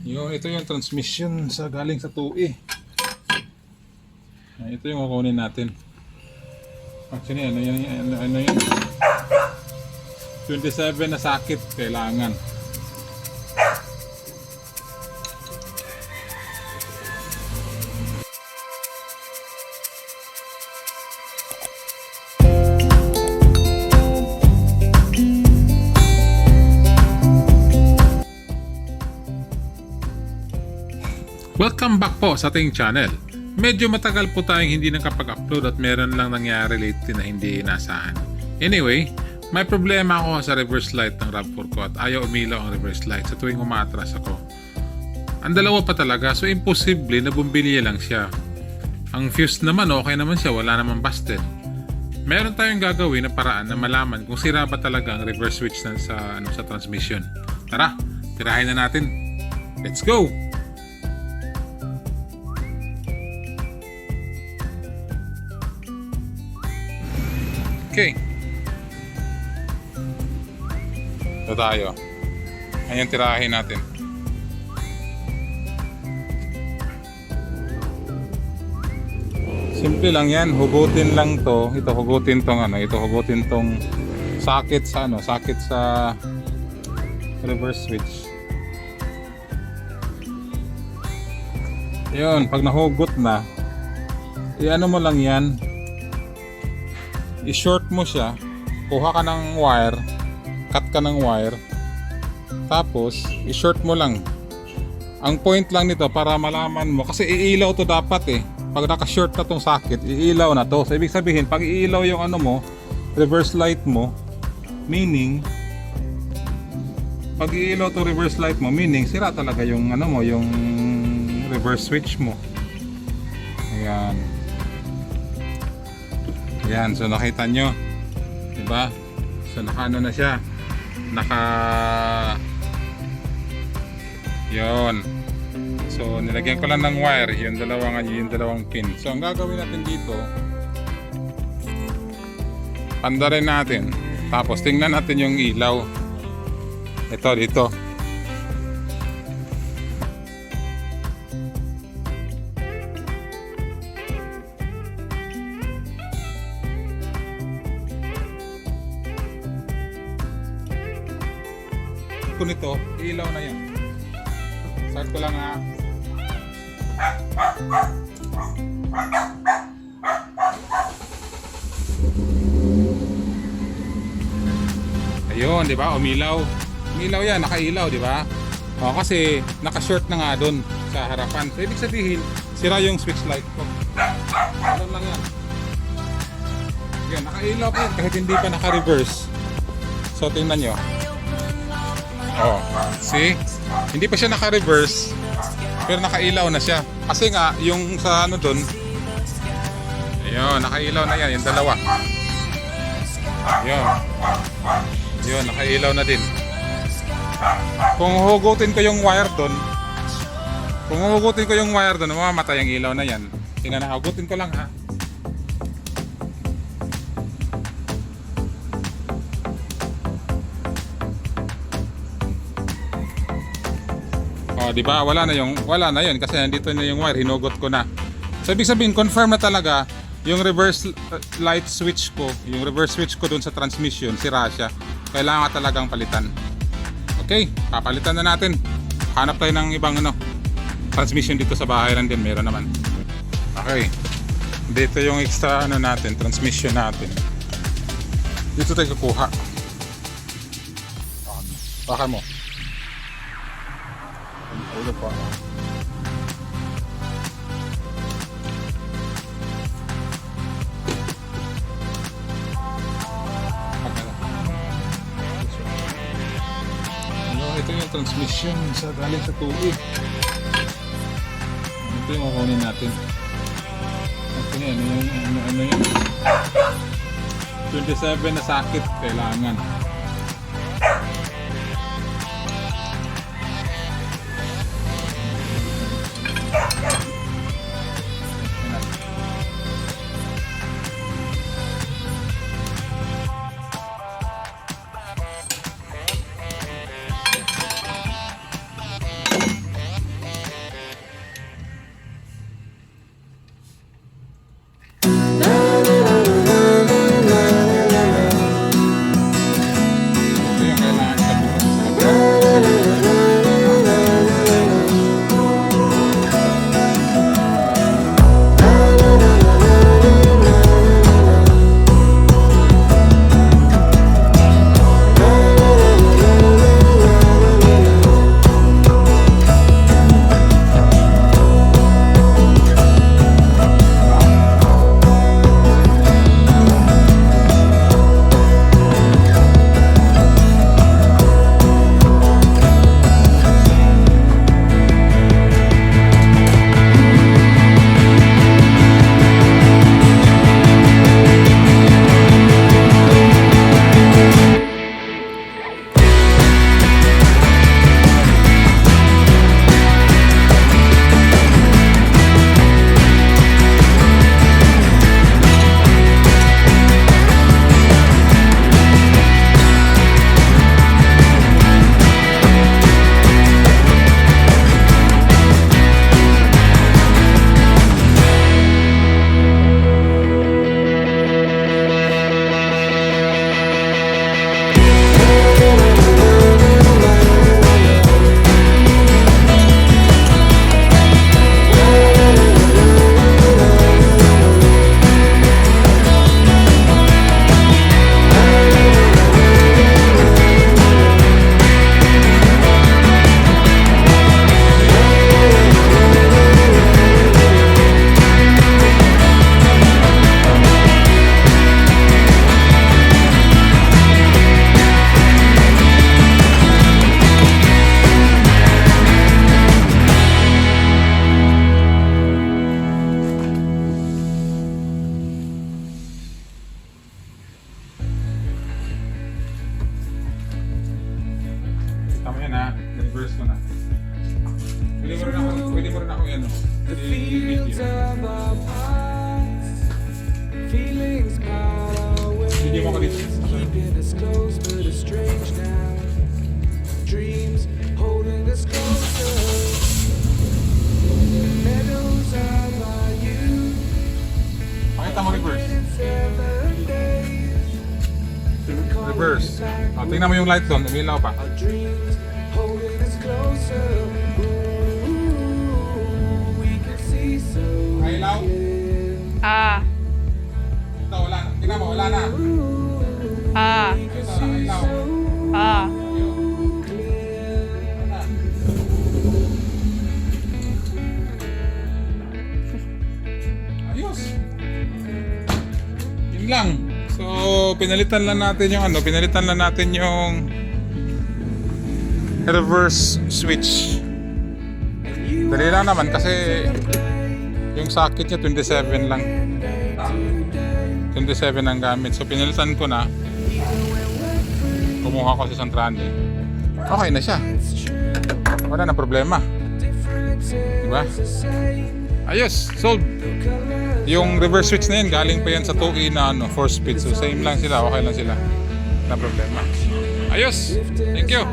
Ito yung transmission sa galing sa 2E. Ito yung kukunin natin. Actually, ano yun? 27 na sakit kailangan. Welcome back po sa ating channel. Medyo matagal po tayong hindi nakapag-upload at meron lang nangyari lately na hindi inasahan. Anyway, may problema ako sa reverse light ng Rav4 ko at ayaw umilaw ang reverse light sa tuwing umaatras ako. Ang dalawa pa talaga, so imposible na bumili lang siya. Ang fuse naman okay naman siya, wala namang busted. Meron tayong gagawin na paraan na malaman kung sira ba talaga ang reverse switch sa transmission. Tara, tirahin na natin. Let's go! Okay. Ito tayo. Ayan, tirahin natin. Simple lang yan. Hugutin lang to. Ito hugutin tong hugutin tong socket sa reverse switch. Yun, pag nahugot na, i-ano mo lang yan. I-short mo siya, kuha ka ng wire, cut ka ng wire, tapos i-short mo lang. Ang point lang nito para malaman mo, kasi iilaw to dapat pag naka-short na tong socket, iilaw na to. So ibig sabihin, pag iilaw yung reverse light mo, meaning pag iilaw to reverse light mo, meaning sira talaga yung yung reverse switch mo. Ayan. Yan, so nakita nyo, diba? So naka na siya, yun. So nilagyan ko lang ng wire yung dalawang pin. So ang gagawin natin dito, pandarin natin, tapos tingnan natin yung ilaw. Ito dito. Kung ito, ilaw na yan. Start ko lang Ayun, di ba? Umilaw. Umilaw yan, nakailaw, di ba? O, kasi naka-short na nga doon sa harapan. So, ibig sabihin, sira yung switch light ko. Alam lang yan. Yan, nakailaw pa yan kahit hindi pa naka-reverse. So, tingnan nyo. Oh, see? Hindi pa siya naka-reverse, pero nakailaw na siya. Kasi nga, yung sa doon, ayun, nakailaw na yan, yung dalawa. Ayun. Ayun, nakailaw na din. Kung hugutin ko yung wire doon, mamamatay ang ilaw na yan. Tingnan na, hugutin ko lang ha. Oh, di ba? Wala na 'yon kasi nandito na yung wire, hinugot ko na. So ibig sabihin, confirm na talaga yung reverse light switch ko, yung reverse switch ko dun sa transmission, sira siya. Kailangan talagang palitan. Okay, papalitan na natin. Hanap tayo ng ibang transmission dito sa bahay lang din, meron naman. Okay. Dito yung extra natin, transmission natin. Dito tayo kukuha. Baka mo. Ulo pa. Ito yung transmission sa galing sa 2E. Ito yung kukunin natin. Ito yan, ano yan? 27 na sakit kailangan. reverse ko na. Pwede mo rin ako yan. The fields of our past, feelings far away, Video mo ko dito. keeping us close but it's strange now. Dreams holding us closer. The meadows of our youth, Pakita mo reverse. 7 days. Reverse. Tingnan mo yung light doon. Umilaw pa. Our dreams holding us closer. Ooh, we can see so Ilaw. Ah, Ito, wala na. Tingnan mo, wala na. ah, Ito, nakailaw. ah. Ayos. Yun lang. So, pinalitan lang natin yung reverse switch. Dali lang naman kasi yung socket niya 27 lang. 27 ang gamit. So, pinalitan ko na. Kumuha ko sa Santrani. Okay na siya. Wala na problema. Diba? Ayos, sold. Yung reverse switch na yun, galing pa yan sa 2E na 4 speed. So same lang sila, okay lang sila. Wala problema. Ayos, thank you.